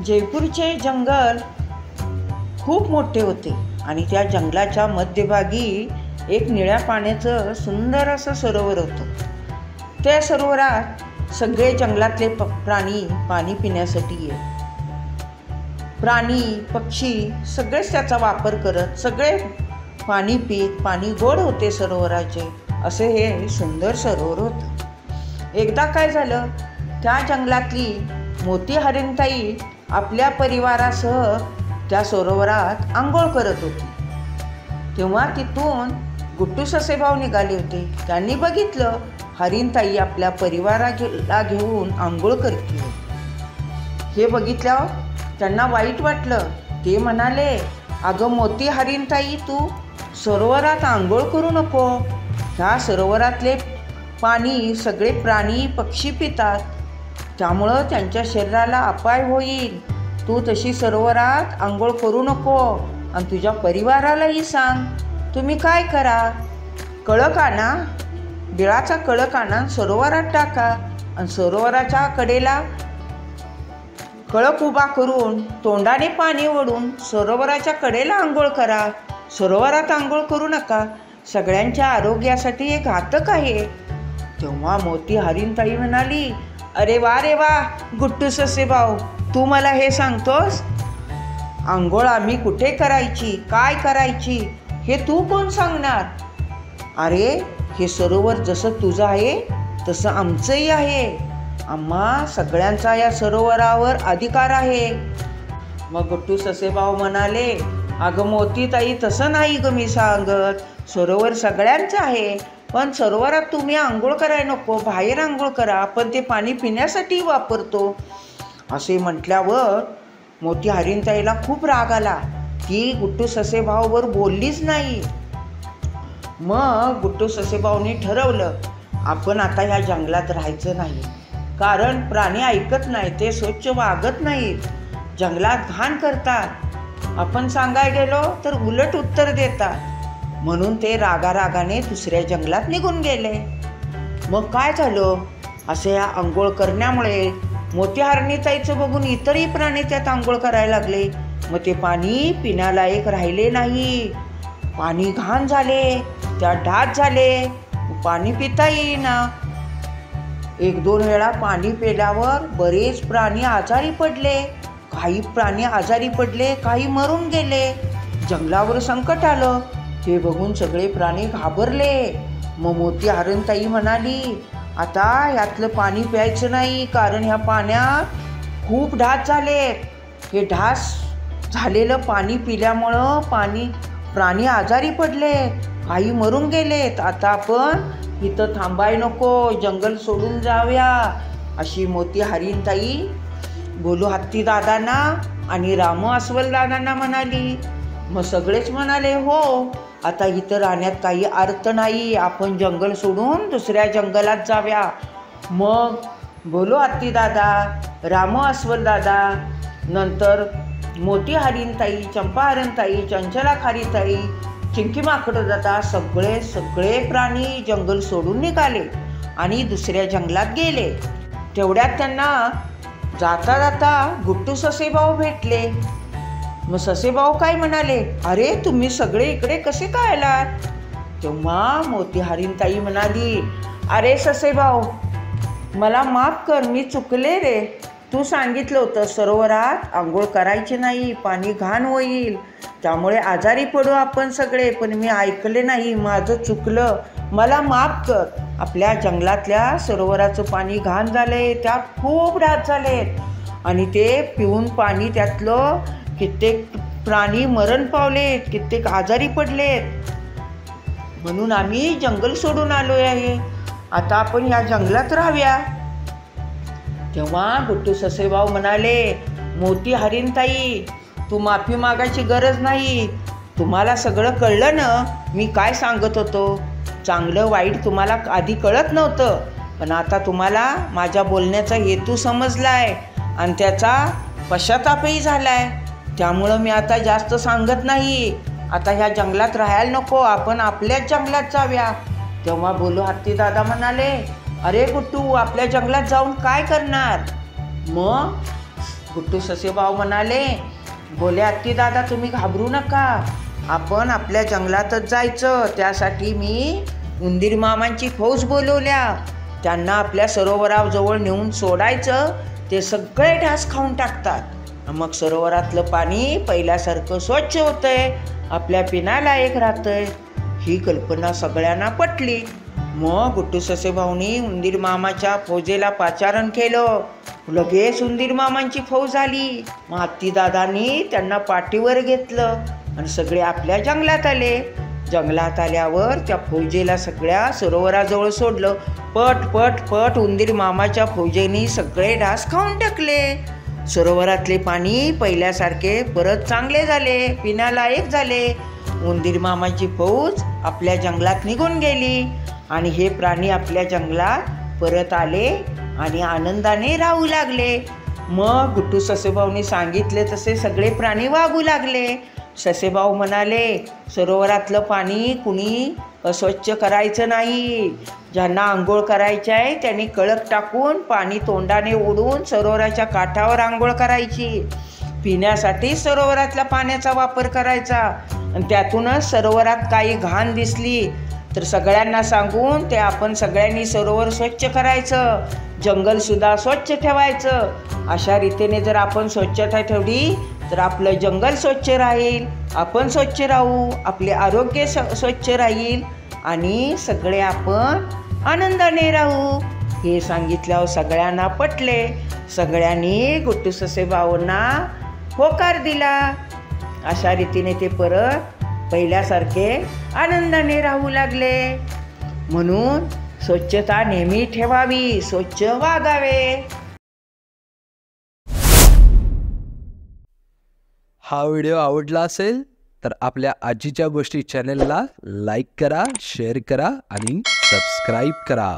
जयपूरचे जंगल खूप मोठे होते आणि त्या जंगलाच्या मध्यभागी एक निळ्या पाण्याचं सुंदर असं सरोवर होतं. त्या सरोवरात सगळे जंगलातले प्राणी पाणी पिण्यासाठी येत. प्राणी पक्षी सगळेच त्याचा वापर करत सगळे पाणी पीत. पाणी गोड होते सरोवराचे. असे हे सुंदर सरोवर होतं. एकदा काय झालं, त्या जंगलातली मोती हरिणताई आपल्या परिवारासह त्या सरोवरात आंघोळ करत होती. तेव्हा तिथून गुट्टू ससेभाऊ निघाले होते. त्यांनी बघितलं हरिणताई आपल्या परिवाराला घेऊन आंघोळ करते. हे बघितल्यावर त्यांना वाईट वाटलं. ते म्हणाले, अगं मोती हरिणताई, तू सरोवरात आंघोळ करू नको. ह्या सरोवरातले पाणी सगळे प्राणी पक्षी पितात, त्यामुळं त्यांच्या शरीराला अपाय होईल. तू तशी सरोवरात आंघोळ करू नको आणि तुझ्या परिवारालाही सांग. तुम्ही काय करा, कळक आणा, बिळाचा कळक आणा, सरोवरात टाका आणि सरोवराच्या कडेला कळक उभा करून तोंडाने पाणी ओढून सरोवराच्या कडेला आंघोळ करा. सरोवरात आंघोळ करू नका, सगळ्यांच्या आरोग्यासाठी हे घातक आहे. तेव्हा मोती हरिणताई म्हणाली, अरे वा रे वा गुट्टू ससेभाऊ, तू मला हे सांगतोस? आंघोळ आम्ही कुठे करायची, काय करायची हे तू कोण सांगणार? अरे हे सरोवर जसं तुझं आहे तसं आमचंही आहे. आम्हा सगळ्यांचा या सरोवरावर अधिकार आहे. मग गुट्टू ससेभाऊ म्हणाले, अगं मोतीताई, तसं नाही ग मी सांगत. सरोवर सगळ्यांचं आहे, पण सरोवरात तुम्ही आंघोळ करायला नको, बाहेर आंघोळ करा, आपण ते पाणी पिण्यासाठी वापरतो. असे म्हटल्यावर मोती हरिणताईला खूप राग आला. ती गुट्टू ससेभाऊवर बोललीच नाही. मग गुट्टू ससेभाऊने ठरवलं, आपण आता ह्या जंगलात राहायचं नाही, कारण प्राणी ऐकत नाही, ते स्वच्छ वागत नाहीत, जंगलात घाण करतात. आपण सांगायला गेलो तर उलट उत्तर देतात. म्हणून ते रागारागाने दुसऱ्या जंगलात निघून गेले. मग काय झालं, असे या आंघोळ करण्यामुळे मोती हरिणताईचं बघून इतरही प्राणी त्यात आंघोळ करायला लागले. मग ते पाणी पिण्यालायक राहिले नाही. पाणी घाण झाले, त्यात डास झाले, पाणी पिता येईना. एक दोन वेळा पाणी पिल्यावर बरेच प्राणी आजारी पडले. काही प्राणी आजारी पडले, काही मरून गेले. जंगलावर संकट आलं. ते बघून सगळे प्राणी घाबरले. मग मोती हरिणताई म्हणाली, आता यातलं पाणी प्यायचं नाही, कारण ह्या पाण्यात खूप डास झालेत. हे डास झालेलं पाणी पिल्यामुळं प्राणी आजारी पडले, काही मरून गेलेत. आता आपण इथं थांबाय नको, जंगल सोडून जाऊया. अशी मोती हरिणताई बोलू हत्ती दादांना आणि रामू अस्वल दादांना म्हणाली. मग सगळेच म्हणाले, हो, आता इथं राहण्यात काही अर्थ नाही, आपण जंगल सोडून दुसऱ्या जंगलात जाऊया. मग बोलू हत्ती दादा, रामू अस्वल दादा, नंतर मोती हरिणताई, चंपा हरिणताई, चंचला खारीताई, चिंकी माकडं दादा, सगळे प्राणी जंगल सोडून निघाले आणि दुसऱ्या जंगलात गेले. तेवढ्यात त्यांना जाता जाता गुट्टू ससेभाऊ भेटले. मग ससेभाऊ काय म्हणाले, अरे तुम्ही सगळे इकडे कसे काय आलात? तेव्हा मोती हरिणताई म्हणाली, अरे ससेभाऊ, मला माफ कर, मी चुकले रे. तू सांगितलं होतं सरोवरात आंघोळ करायची नाही, पाणी घाण होईल, त्यामुळे आजारी पडू आपण सगळे, पण मी ऐकले नाही, माझं चुकलं, मला माफ कर. आपल्या जंगलातल्या सरोवराचं पाणी घाण झालंय, त्यात खूप डास झालेत आणि ते पिऊन पाणी त्यातलं कित्येक प्राणी मरण पावलेत, कित्येक आजारी पडलेत. म्हणून आम्ही जंगल सोडून आलो आहे. आता आपण या जंगलात राहूया. तेव्हा गुट्टू ससेभाऊ म्हणाले, मोती हरिणताई, तू माफी मागायची गरज नाही. तुम्हाला सगळं कळलं ना, मी काय सांगत होतो. चांगलं वाईट तुम्हाला आधी कळत नव्हतं, पण आता तुम्हाला माझ्या बोलण्याचा हेतू समजलाय आणि त्याचा पश्चातापही झालाय. त्यामुळं मी आता जास्त सांगत नाही. आता ह्या जंगलात राहायला नको, आपण आपल्याच जंगलात जाऊया. तेव्हा बोलू हत्ती दादा म्हणाले, अरे गुट्टू, आपल्या जंगलात जाऊन काय करणार? मग गुड्डू ससेभाऊ म्हणाले, बोले हत्ती दादा तुम्ही घाबरू नका, आपण आपल्या जंगलातच जायचं. त्यासाठी मी उंदीर मामांची फौज बोलवल्या. त्यांना आपल्या सरोवराजवळ नेऊन सोडायचं. ते सगळे ढास खाऊन टाकतात. मग सरोवरातलं पाणी पहिल्यासारखं स्वच्छ होतंय, आपल्या पिण्यालायक राहतंय. ही कल्पना सगळ्यांना पटली. मग गुड्डू ससेभाऊनी उंदीर मामाच्या फौजेला पाचारण केलं. लगेच उंदीर मामांची फौज आली. मग हत्तीदादांनी त्यांना पाठीवर घेतलं आणि सगळे आपल्या जंगलात आले. जंगलात आल्यावर त्या फौजेला सगळ्या सरोवराजवळ सोडलं. पट पट पट उंदीर मामाच्या फौजेनी सगळे ढास खाऊन टाकले. सरोवरातले पाणी पहिल्यासारखे परत चांगले झाले, पिण्यालायक झाले. उंदीर मामाची फौज आपल्या जंगलात निघून गेली आणि हे प्राणी आपल्या जंगलात परत आले आणि आनंदाने राहू लागले. मग गुड्डू ससेभाऊनी सांगितले तसे सगळे प्राणी वागू लागले. ससेभाऊ म्हणाले, सरोवरातलं पाणी कुणी अस्वच्छ करायचं नाही. ज्यांना आंघोळ करायची आहे त्यांनी कळप टाकून पाणी तोंडाने ओढून सरोवराच्या काठावर आंघोळ करायची. पिण्यासाठी सरोवरातल्या पाण्याचा वापर करायचा. आणि त्यातूनच सरोवरात काही घाण दिसली तर सगळ्यांना सांगून ते आपण सगळ्यांनी सरोवर स्वच्छ करायचं, जंगलसुद्धा स्वच्छ ठेवायचं. अशा रीतीने जर आपण स्वच्छता ठेवली तर आपलं जंगल स्वच्छ राहील, आपण स्वच्छ राहू, आपले आरोग्य स्वच्छ राहील आणि सगळे आपण आनंदाने राहू. हे सांगितल्यावर सगळ्यांना पटले. सगळ्यांनी गुड्डू ससेभाऊंना होकार दिला. अशा रीतीने ते परत पहिल्यासारखे आनंदाने राहू लागले. म्हणून स्वच्छता नेहमी ठेवावी, स्वच्छ वागावे. हा व्हिडिओ आवडला असेल तर आपल्या आजीच्या गोष्टी चॅनलला लाईक करा, शेअर करा आणि सबस्क्राईब करा.